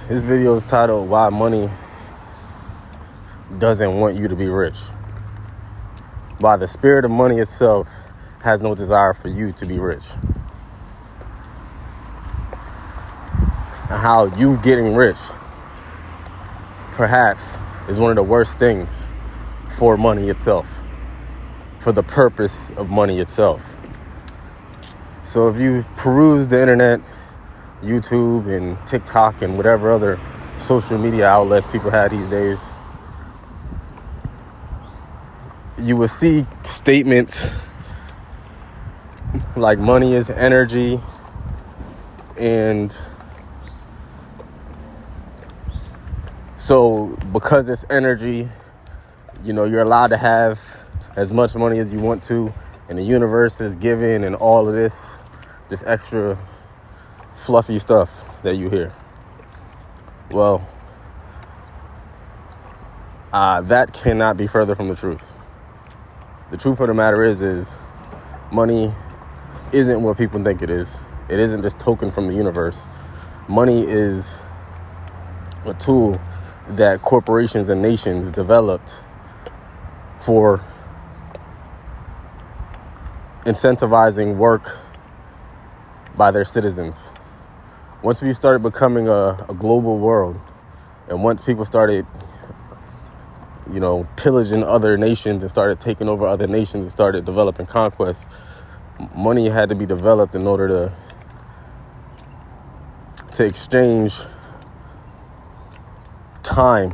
This video is titled Why Money Doesn't Want You to Be Rich. Why the spirit of money itself has no desire for you to be rich. And how you getting rich perhaps is one of the worst things for money itself, for the purpose of money itself. So if you peruse the internet, YouTube and TikTok and whatever other social media outlets people have these days, you will see statements like money is energy, and so because it's energy, you're allowed to have as much money as you want to, and the universe is giving, and all of this extra fluffy stuff that you hear. Well, that cannot be further from the truth. The truth of the matter is money isn't what people think it is. It isn't this token from the universe. Money is a tool that corporations and nations developed for incentivizing work by their citizens. Once we started becoming a global world, and once people started, pillaging other nations and started taking over other nations and started developing conquests, money had to be developed in order to exchange time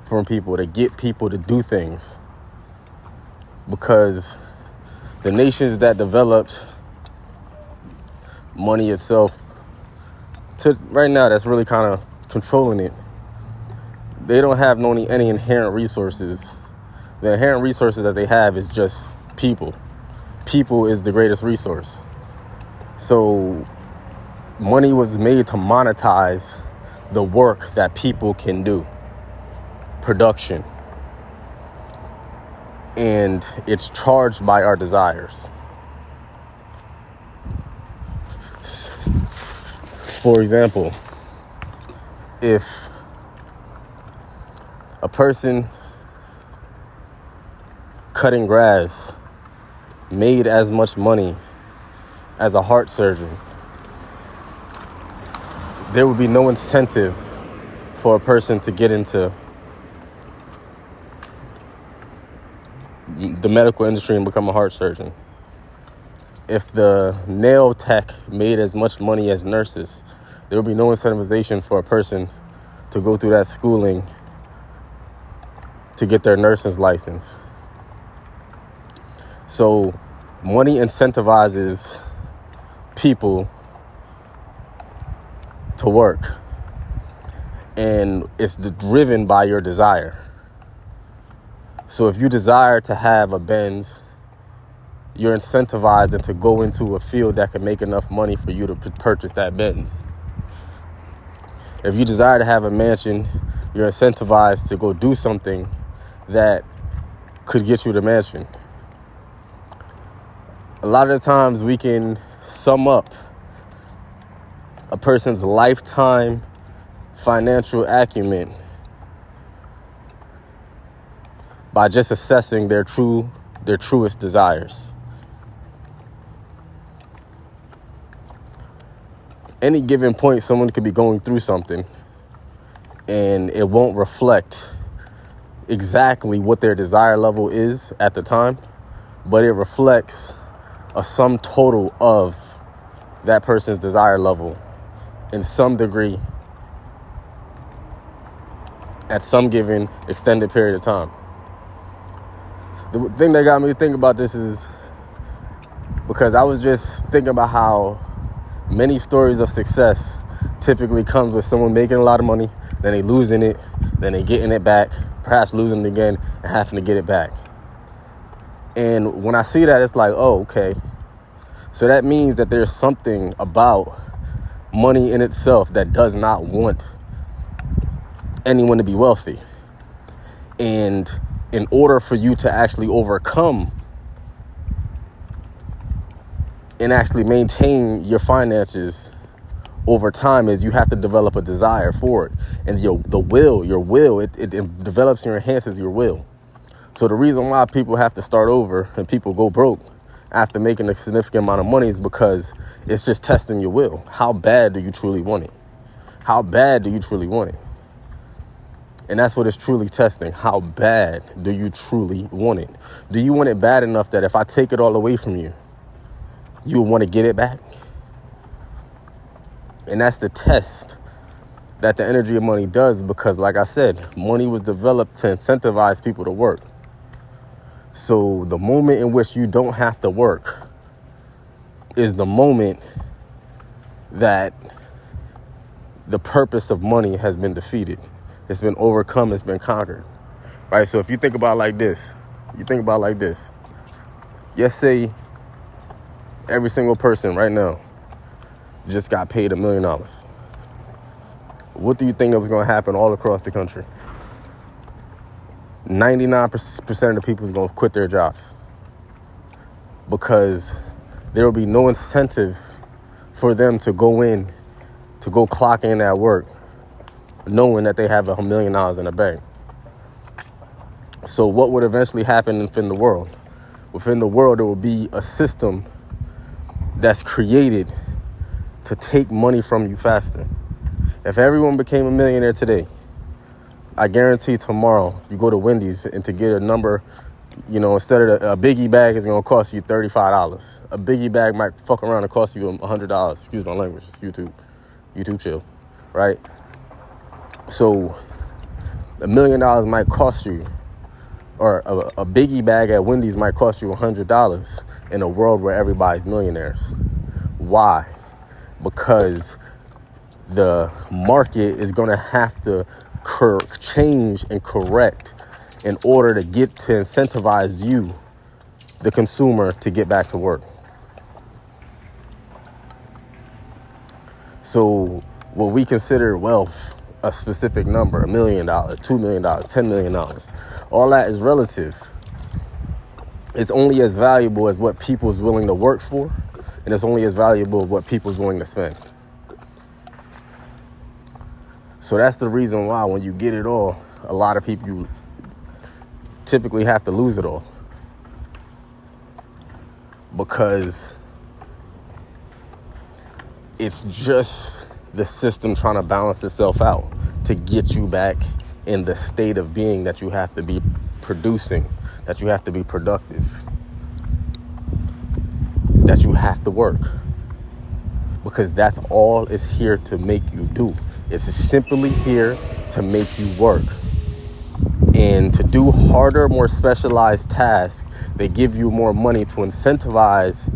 from people, to get people to do things. Because the nations that developed money itself, to right now, that's really kind of controlling it. They don't have any inherent resources. The inherent resources that they have is just people. People is the greatest resource. So money was made to monetize the work that people can do. Production. And it's charged by our desires. For example, if a person cutting grass made as much money as a heart surgeon, there would be no incentive for a person to get into the medical industry and become a heart surgeon. If the nail tech made as much money as nurses, there would be no incentivization for a person to go through that schooling to get their nursing's license. So money incentivizes people to work, and it's driven by your desire. So if you desire to have a Benz, you're incentivized and to go into a field that can make enough money for you to purchase that Benz. If you desire to have a mansion, you're incentivized to go do something that could get you the mansion. A lot of the times we can sum up a person's lifetime financial acumen by just assessing their truest desires. Any given point, someone could be going through something and it won't reflect exactly what their desire level is at the time, but it reflects a sum total of that person's desire level in some degree at some given extended period of time. The thing that got me to think about this is because I was just thinking about how many stories of success typically comes with someone making a lot of money, then they losing it, then they getting it back, perhaps losing it again and having to get it back. And when I see that, it's like, oh, okay. So that means that there's something about money in itself that does not want anyone to be wealthy. And in order for you to actually overcome and actually maintain your finances over time is you have to develop a desire for it. And your will, it develops and enhances your will. So the reason why people have to start over and people go broke after making a significant amount of money is because it's just testing your will. How bad do you truly want it? How bad do you truly want it? And that's what it's truly testing. How bad do you truly want it? Do you want it bad enough that if I take it all away from you, you will want to get it back? And that's the test that the energy of money does, because like I said, money was developed to incentivize people to work. So the moment in which you don't have to work is the moment that the purpose of money has been defeated. It's been overcome. It's been conquered. Right? So if you think about it like this, Let's say every single person right now just got paid $1 million. What do you think that was going to happen all across the country? 99% of the people is going to quit their jobs, because there will be no incentive for them to go clock in at work knowing that they have $1 million in the bank. So what would eventually happen within the world? Within the world, there will be a system that's created to take money from you faster. If everyone became a millionaire today, I guarantee tomorrow you go to Wendy's and to get a number, instead of a biggie bag is going to cost you $35. A biggie bag might fuck around and cost you $100. Excuse my language. It's YouTube chill, right? So $1 million might cost you, or a biggie bag at Wendy's might cost you $100 in a world where everybody's millionaires. Why? Because the market is going to have to change and correct in order to incentivize you, the consumer, to get back to work. So what we consider wealth, a specific number, $1 million, $2 million, $10 million, all that is relative. It's only as valuable as what people is willing to work for, and it's only as valuable as what people is willing to spend. So that's the reason why when you get it all, a lot of people, you typically have to lose it all. Because it's just the system trying to balance itself out to get you back in the state of being that you have to be producing, that you have to be productive, that you have to work. Because that's all it's here to make you do. It's simply here to make you work. And to do harder, more specialized tasks, they give you more money to incentivize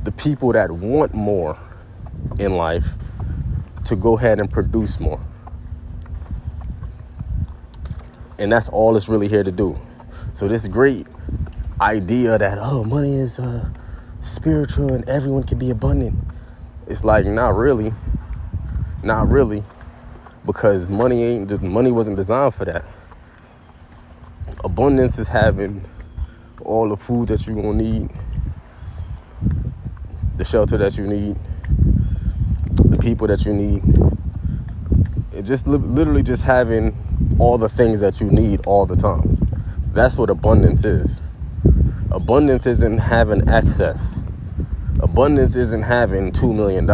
the people that want more in life to go ahead and produce more. And that's all it's really here to do. So this great idea that, money is spiritual and everyone can be abundant. It's like, not really, because money wasn't designed for that. Abundance is having all the food that you're gonna need, the shelter that you need, the people that you need, and just literally just having all the things that you need all the time. That's what abundance is. Abundance isn't having excess. Abundance isn't having $2 million.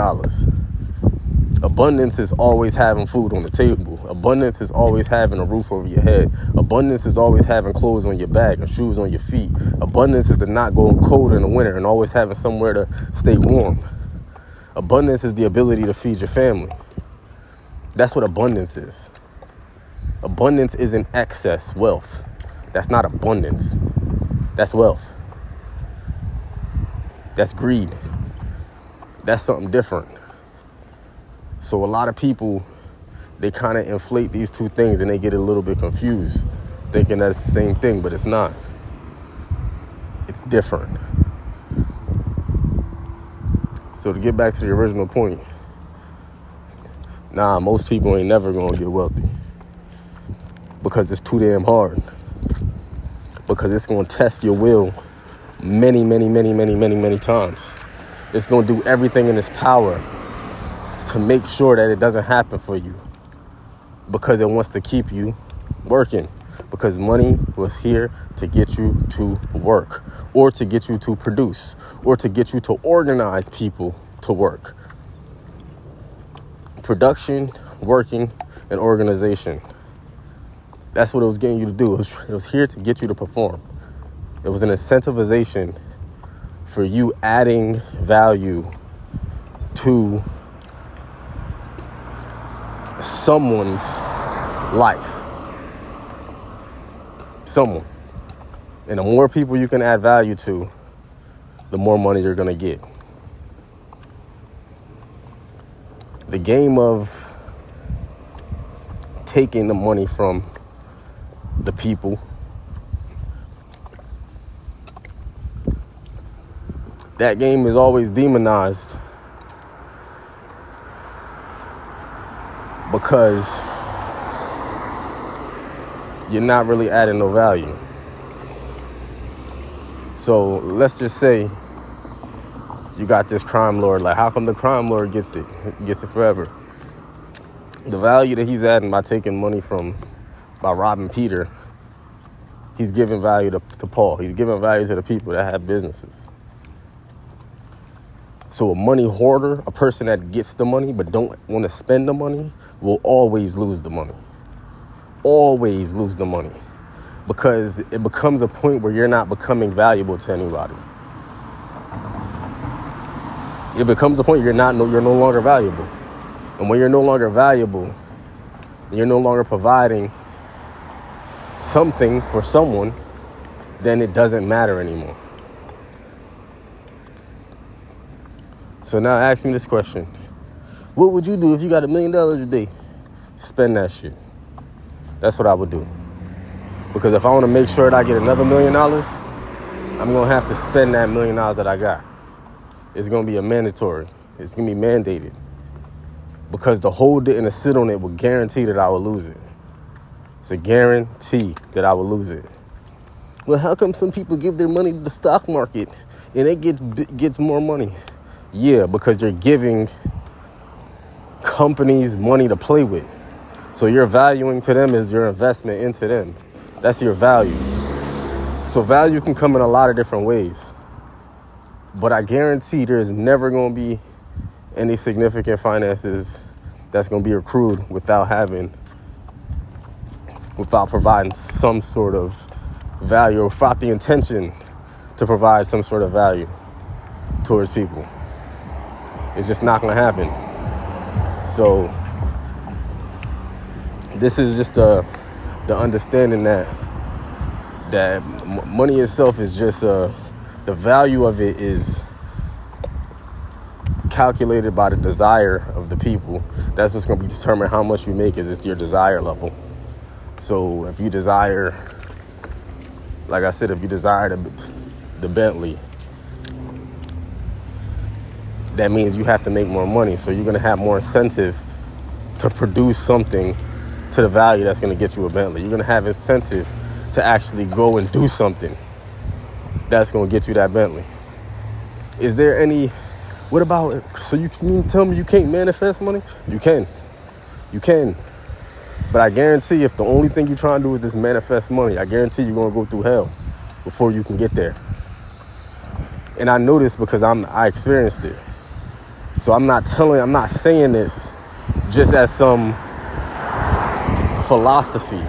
Abundance is always having food on the table. Abundance is always having a roof over your head. Abundance is always having clothes on your back and shoes on your feet. Abundance is to not going cold in the winter and always having somewhere to stay warm. Abundance is the ability to feed your family. That's what abundance is. Abundance isn't excess wealth. That's not abundance. That's wealth. That's greed. That's something different. So a lot of people, they kind of inflate these two things and they get a little bit confused, thinking that it's the same thing, but it's not. It's different. So to get back to the original point, most people ain't never gonna get wealthy because it's too damn hard. Because it's gonna test your will many times. It's gonna do everything in its power to make sure that it doesn't happen for you, because it wants to keep you working, because money was here to get you to work, or to get you to produce, or to get you to organize people to work. Production, working, and organization. That's what it was getting you to do. It was here to get you to perform. It was an incentivization for you adding value to someone's life. Someone. And the more people you can add value to, the more money you're going to get. The game of taking the money from the people, that game is always demonized because you're not really adding no value. So let's just say you got this crime lord. Like, how come the crime lord gets it forever? The value that he's adding by taking money by robbing Peter, he's giving value to Paul. He's giving value to the people that have businesses. So a money hoarder, a person that gets the money but don't want to spend the money, will always lose the money. Always lose the money. Because it becomes a point where you're not becoming valuable to anybody. It becomes a point you're no longer valuable. And when you're no longer valuable, you're no longer providing something for someone, then it doesn't matter anymore. So now ask me this question. What would you do if you got $1 million a day? Spend that shit. That's what I would do. Because if I want to make sure that I get another $1 million, I'm going to have to spend that $1 million that I got. It's going to be a mandatory. It's going to be mandated. Because to hold it and to sit on it will guarantee that I will lose it. It's a guarantee that I will lose it. Well, how come some people give their money to the stock market and it gets more money? Yeah, because you're giving companies money to play with. So your valuing to them is your investment into them. That's your value. So value can come in a lot of different ways. But I guarantee there's never going to be any significant finances that's going to be accrued without providing some sort of value, or without the intention to provide some sort of value towards people. It's just not going to happen. So this is just the understanding that money itself is just the value of it is calculated by the desire of the people. That's what's going to be determined how much you make, is it's your desire level. So if you desire, like I said, if you desire the Bentley, that means you have to make more money. So you're going to have more incentive to produce something to the value that's going to get you a Bentley. You're going to have incentive to actually go and do something that's going to get you that Bentley. Is there any, what about, so you mean tell me you can't manifest money? You can. But I guarantee if the only thing you're trying to do is just manifest money, I guarantee you're going to go through hell before you can get there. And I know this because I experienced it. So I'm not saying this just as some philosophy.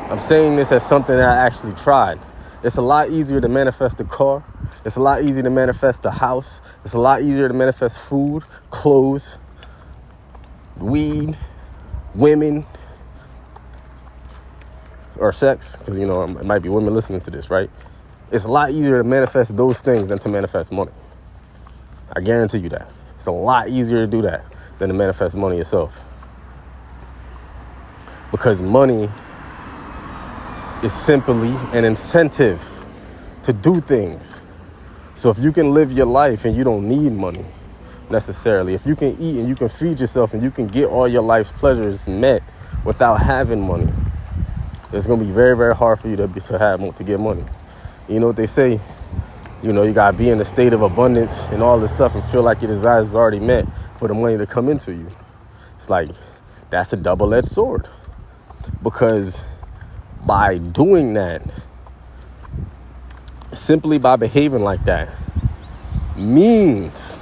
I'm saying this as something that I actually tried. It's a lot easier to manifest a car. It's a lot easier to manifest a house. It's a lot easier to manifest food, clothes, weed, women, or sex, because, you know, it might be women listening to this, right? It's a lot easier to manifest those things than to manifest money. I guarantee you that. It's a lot easier to do that than to manifest money itself. Because money is simply an incentive to do things. So if you can live your life and you don't need money necessarily, if you can eat and you can feed yourself and you can get all your life's pleasures met without having money, it's going to be very, very hard for you to get money. You know what they say? You know, you gotta be in a state of abundance and all this stuff and feel like your desires is already met for the money to come into you. It's like, that's a double-edged sword. Because by doing that, simply by behaving like that, means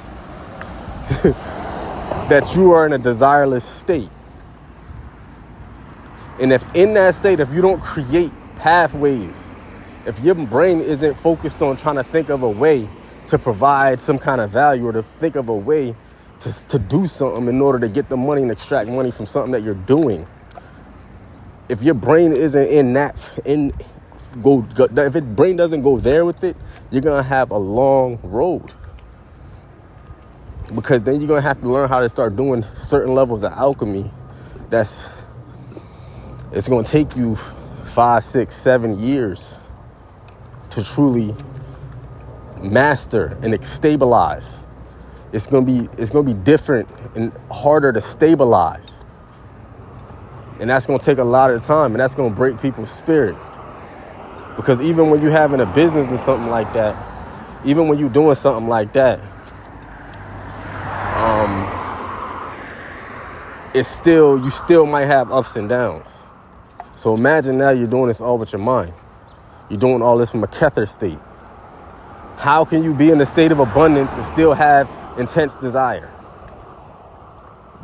that you are in a desireless state. And if in that state, if you don't create pathways, if your brain isn't focused on trying to think of a way to provide some kind of value, or to think of a way to do something in order to get the money and extract money from something that you're doing, if your brain isn't if your brain doesn't go there with it, you're gonna have a long road. Because then you're gonna have to learn how to start doing certain levels of alchemy. It's gonna take you 5, 6, 7 years to truly master and stabilize. It's gonna be different and harder to stabilize. And that's gonna take a lot of time, and that's gonna break people's spirit. Because even when you're having a business or something like that, even when you're doing something like that, you still might have ups and downs. So imagine now you're doing this all with your mind. You're doing all this from a Kether state. How can you be in a state of abundance and still have intense desire?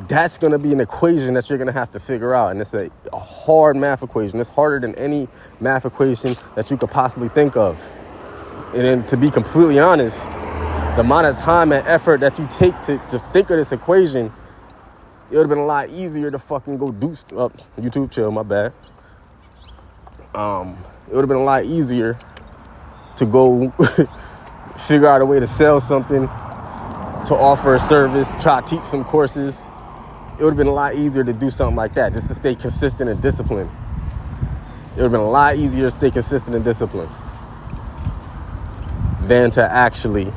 That's going to be an equation that you're going to have to figure out. And it's a hard math equation. It's harder than any math equation that you could possibly think of. And then, to be completely honest, the amount of time and effort that you take to think of this equation, it would have been a lot easier to fucking go do stuff. YouTube, chill, my bad. It would have been a lot easier to go figure out a way to sell something, to offer a service, try to teach some courses. It would have been a lot easier to do something like that, just to stay consistent and disciplined. It would have been a lot easier to stay consistent and disciplined than to actually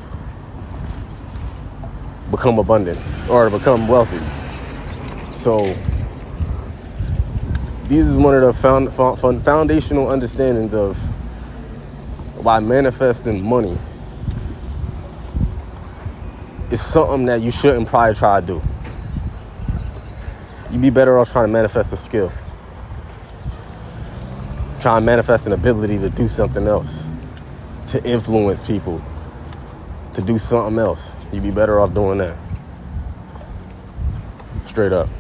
become abundant or to become wealthy. So this is one of the foundational understandings of why manifesting money is something that you shouldn't probably try to do. You'd be better off trying to manifest a skill. Try and manifest an ability to do something else, to influence people, to do something else. You'd be better off doing that. Straight up.